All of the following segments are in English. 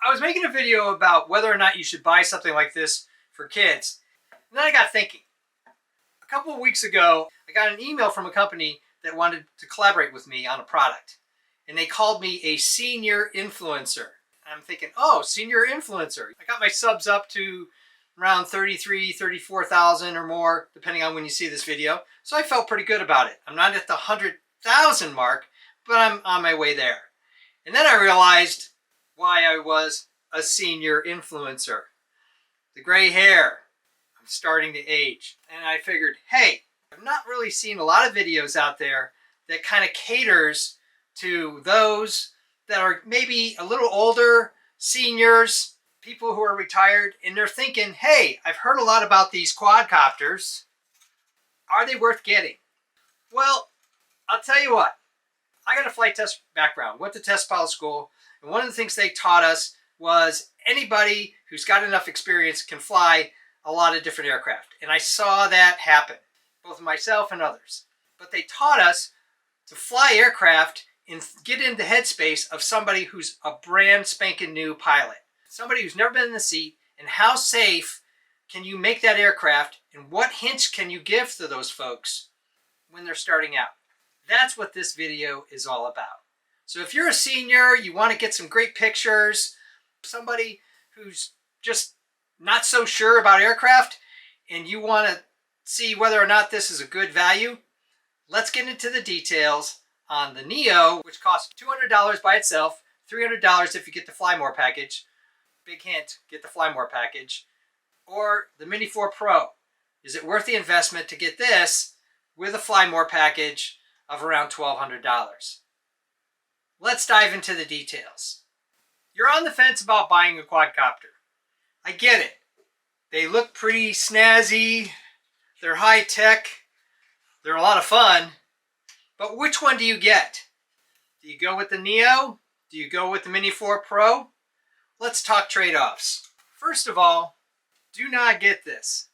I was making a video about whether or not you should buy something like this for kids. And then I got thinking. A couple of weeks ago, I got an email from a company that wanted to collaborate with me on a product. And they called me a senior influencer. And I'm thinking, oh, senior influencer. I got my subs up to around 33, 34,000 or more, depending on when you see this video. So I felt pretty good about it. I'm not at the 100,000 mark, but I'm on my way there. And then I realized why I was a senior influencer. The gray hair. I'm starting to age. And I figured, hey, I've not really seen a lot of videos out there that kind of caters to those that are maybe a little older, seniors, people who are retired, and they're thinking, hey, I've heard a lot about these quadcopters. Are they worth getting? Well, I'll tell you what. I got a flight test background, went to test pilot school, and one of the things they taught us was anybody who's got enough experience can fly a lot of different aircraft. And I saw that happen, both myself and others. But they taught us to fly aircraft and get in the headspace of somebody who's a brand spanking new pilot. Somebody who's never been in the seat, and how safe can you make that aircraft, and what hints can you give to those folks when they're starting out? That's what this video is all about. So if you're a senior, you want to get some great pictures, somebody who's just not so sure about aircraft, and you want to see whether or not this is a good value, let's get into the details on the Neo, which costs $200 by itself, $300 if you get the Fly More package. Big hint, get the Fly More package. Or the Mini 4 Pro. Is it worth the investment to get this with a Fly More package of around $1,200? Let's dive into the details. You're on the fence about buying a quadcopter. I get it. They look pretty snazzy. They're high tech. They're a lot of fun. But which one do you get? Do you go with the Neo? Do you go with the Mini 4 Pro? Let's talk trade-offs. First of all, do not get this.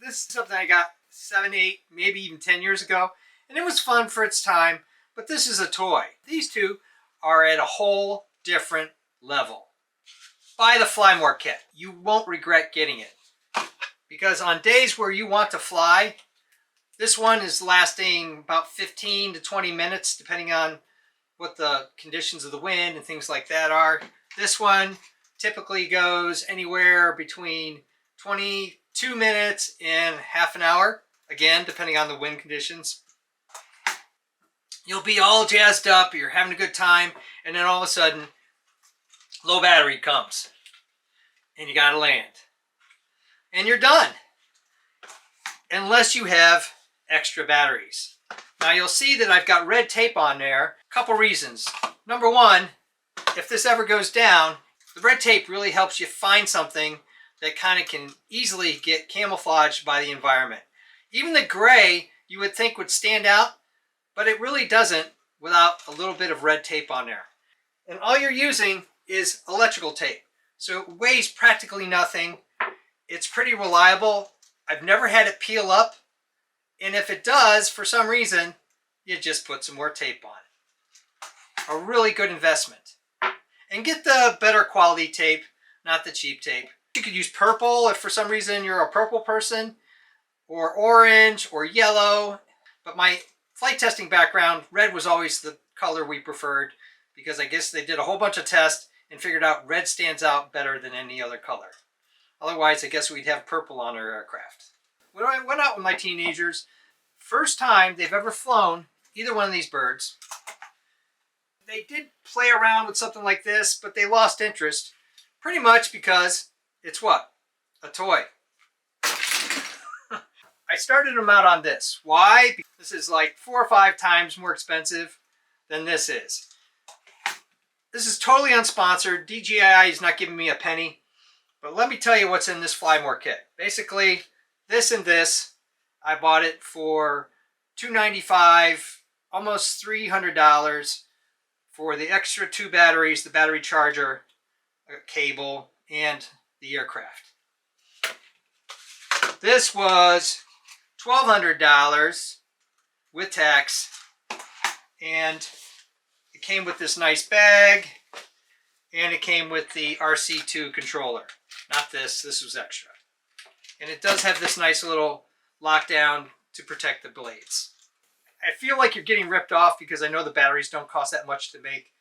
This is something I got 7, 8, maybe even 10 years ago, and it was fun for its time, but this is a toy. These two are at a whole different level. Buy the Fly More kit. You won't regret getting it. Because on days where you want to fly, this one is lasting about 15 to 20 minutes, depending on what the conditions of the wind and things like that are. This one typically goes anywhere between 22 minutes and half an hour, again, depending on the wind conditions. You'll be all jazzed up, you're having a good time, and then all of a sudden, low battery comes, and you gotta land. And you're done, unless you have extra batteries. Now you'll see that I've got red tape on there. A couple reasons. Number one, if this ever goes down, the red tape really helps you find something that kind of can easily get camouflaged by the environment. Even the gray you would think would stand out, but it really doesn't without a little bit of red tape on there. And all you're using is electrical tape. So it weighs practically nothing. It's pretty reliable. I've never had it peel up. And if it does, for some reason, you just put some more tape on. A really good investment. And get the better quality tape, not the cheap tape. You could use purple if for some reason you're a purple person, or orange, or yellow. But my flight testing background, red was always the color we preferred, because I guess they did a whole bunch of tests and figured out red stands out better than any other color. Otherwise, I guess we'd have purple on our aircraft. When I went out with my teenagers, first time they've ever flown either one of these birds, they did play around with something like this, but they lost interest, pretty much because it's what? A toy. I started them out on this. Why? Because this is like 4 or 5 times more expensive than this is. This is totally unsponsored. DJI is not giving me a penny. But let me tell you what's in this Fly More kit. Basically, this and this, I bought it for $295, almost $300 for the extra 2 batteries, the battery charger, a cable, and the aircraft. This was $1,200 with tax, and it came with this nice bag, And it came with the RC2 controller. Not this, this was extra. And it does have this nice little lockdown to protect the blades. I feel like you're getting ripped off because I know the batteries don't cost that much to make,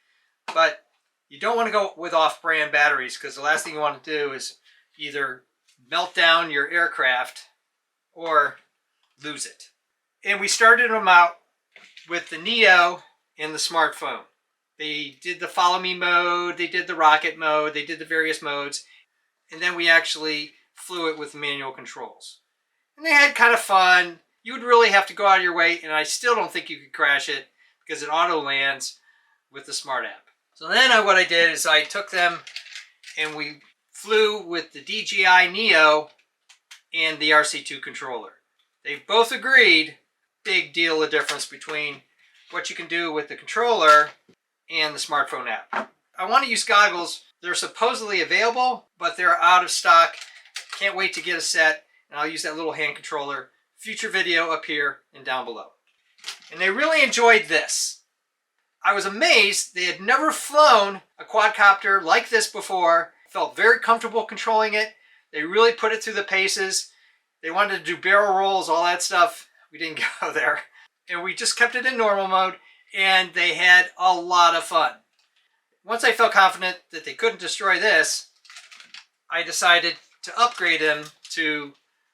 but you don't want to go with off-brand batteries because the last thing you want to do is either melt down your aircraft or lose it. And we started them out with the Neo and the smartphone. They did the follow me mode, they did the rocket mode, they did the various modes, and then we actually flew it with manual controls. And they had kind of fun. You would really have to go out of your way, and I still don't think you could crash it because it auto lands with the smart app. So then what I did is I took them and we flew with the DJI Neo and the RC2 controller. They both agreed, big deal of difference between what you can do with the controller and the smartphone app. I want to use goggles. They're supposedly available, but they're out of stock. Can't wait to get a set, and I'll use that little hand controller. Future video up here and down below. And they really enjoyed this. I was amazed they had never flown a quadcopter like this before. Felt very comfortable controlling it. They really put it through the paces. They wanted to do barrel rolls, all that stuff. We didn't go there. And we just kept it in normal mode, and they had a lot of fun. Once I felt confident that they couldn't destroy this, I decided to upgrade them to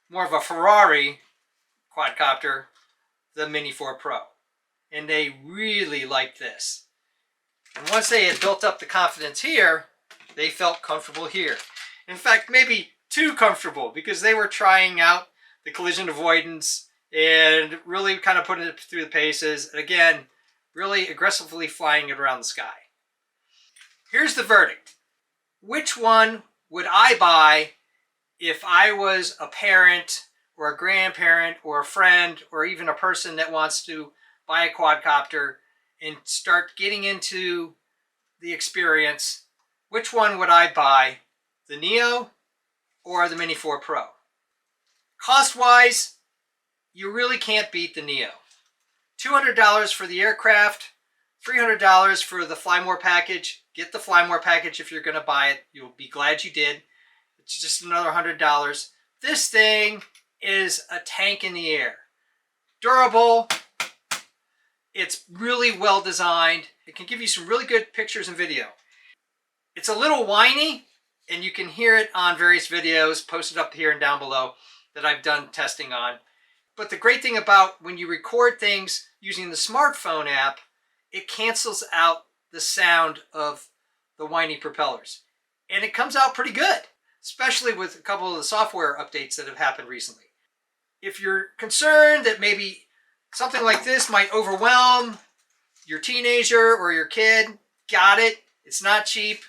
more of a Ferrari quadcopter, the Mini 4 Pro. And they really liked this. And once they had built up the confidence here, they felt comfortable here. In fact, maybe too comfortable because they were trying out the collision avoidance and really kind of putting it through the paces. And again, really aggressively flying it around the sky. Here's the verdict. Which one would I buy if I was a parent or a grandparent or a friend or even a person that wants to buy a quadcopter and start getting into the experience? Which one would I buy? The Neo or the Mini 4 Pro? Cost-wise, you really can't beat the Neo. $200 for the aircraft, $300 for the Fly More package. Get the Fly More package if you're going to buy it. You'll be glad you did. It's just another $100. This thing is a tank in the air. Durable. It's really well designed. It can give you some really good pictures and video. It's a little whiny, and you can hear it on various videos posted up here and down below that I've done testing on. But the great thing about when you record things using the smartphone app, it cancels out the sound of the whiny propellers. And it comes out pretty good, especially with a couple of the software updates that have happened recently. If you're concerned that maybe something like this might overwhelm your teenager or your kid, got it. It's not cheap.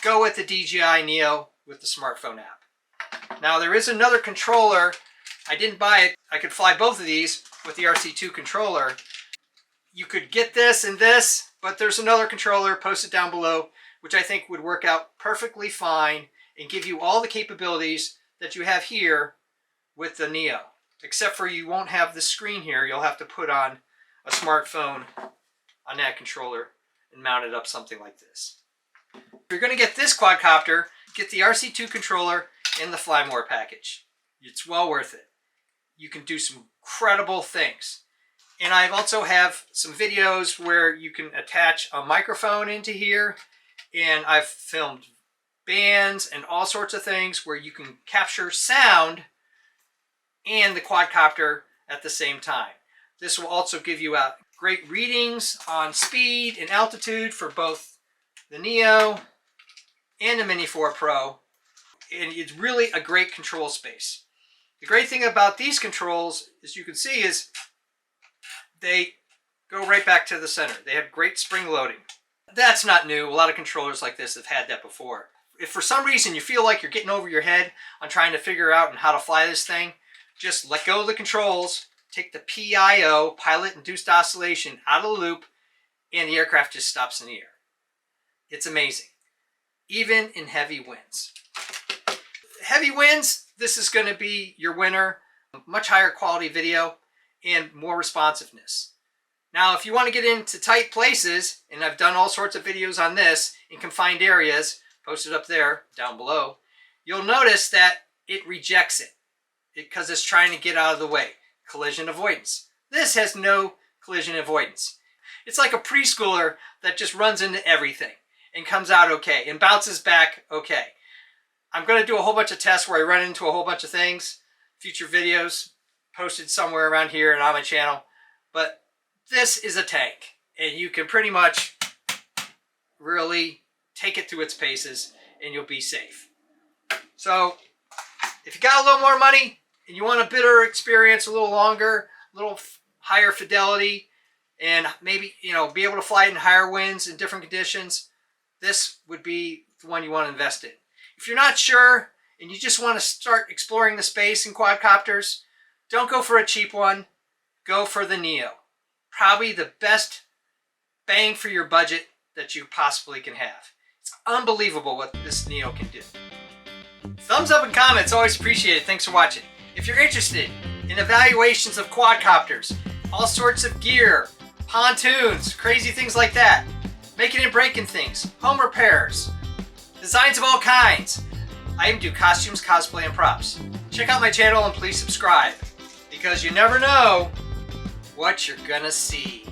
Go with the DJI Neo with the smartphone app. Now there is another controller. I didn't buy it. I could fly both of these with the RC2 controller. You could get this and this, but there's another controller posted down below, which I think would work out perfectly fine and give you all the capabilities that you have here with the Neo. Except for you won't have the screen here. You'll have to put on a smartphone on that controller and mount it up something like this. If you're going to get this quadcopter, get the RC2 controller and the Fly More package. It's well worth it. You can do some incredible things. And I also have some videos where you can attach a microphone into here. And I've filmed bands and all sorts of things where you can capture sound and the quadcopter at the same time. This will also give you great readings on speed and altitude for both the Neo and the Mini 4 Pro. And it's really a great control space. The great thing about these controls, as you can see, is they go right back to the center. They have great spring loading. That's not new. A lot of controllers like this have had that before. If for some reason you feel like you're getting over your head on trying to figure out how to fly this thing, just let go of the controls, take the PIO, pilot induced oscillation, out of the loop, and the aircraft just stops in the air. It's amazing, even in heavy winds. Heavy winds, this is going to be your winner. Much higher quality video and more responsiveness. Now, if you want to get into tight places, and I've done all sorts of videos on this in confined areas, posted up there, down below, you'll notice that it rejects it because it's trying to get out of the way. Collision avoidance. This has no collision avoidance. It's like a preschooler that just runs into everything and comes out okay and bounces back okay. I'm going to do a whole bunch of tests where I run into a whole bunch of things. Future videos posted somewhere around here and on my channel. But this is a tank, and you can pretty much really take it through its paces and you'll be safe. So if you got a little more money and you want a better experience, a little longer, a little higher fidelity, and maybe, you know, be able to fly in higher winds in different conditions, this would be the one you want to invest in. If you're not sure and you just want to start exploring the space in quadcopters, don't go for a cheap one. Go for the Neo. Probably the best bang for your budget that you possibly can have. It's unbelievable what this Neo can do. Thumbs up and comments, always appreciated. Thanks for watching. If you're interested in evaluations of quadcopters, all sorts of gear, pontoons, crazy things like that, making and breaking things, home repairs, designs of all kinds. I even do costumes, cosplay, and props. Check out my channel and please subscribe, because you never know what you're gonna see.